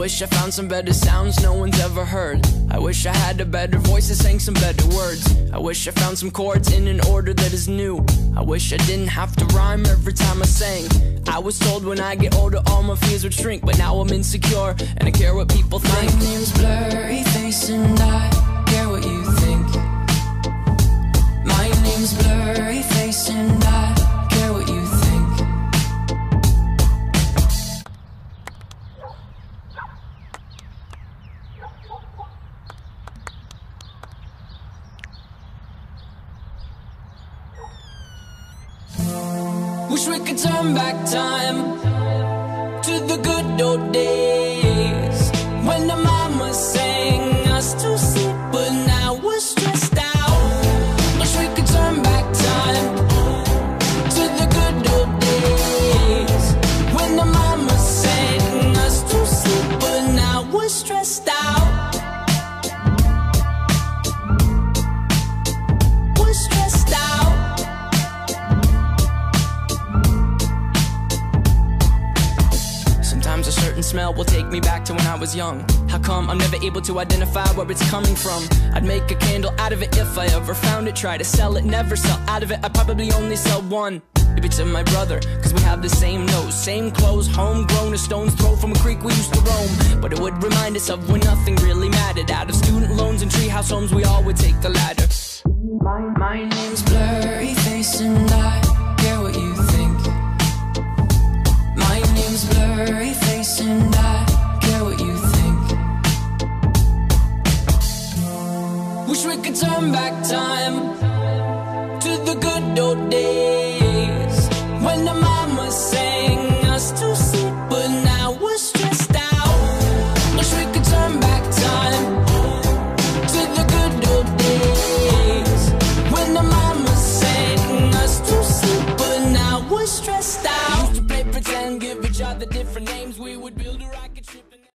wish I found some better sounds no one's ever heard. I wish I had a better voice that sang some better words. I wish I found some chords in an order that is new. I wish I didn't have to rhyme every time I sang. I was told when I get older all my fears would shrink, but now I'm insecure and I care what people think. My name's Blurryface and I care what you think. My name's Blurryface and I care what you think. Wish we could turn back time to the good old days when the mama sang us to sleep, but now we're stressed out. Wish we could turn back time to the good old days when the mama sang us to sleep, but now we're stressed out. We're stressed out. Sometimes a certain smell will take me back to when I was young. How come I'm never able to identify where it's coming from? I'd make a candle out of it if I ever found it. Try to sell it, never sell out of it. I'd probably only sell one. Maybe to my brother, cause we have the same nose, same clothes, homegrown, a stone's throw from a creek we used to roam. But it would remind us of when nothing really mattered. Out of student loans and treehouse homes, we all would take the ladder. My name's Blurryface and I care what you think. My name's Blurryface and I care what you think. Wish we could turn back time to the good old days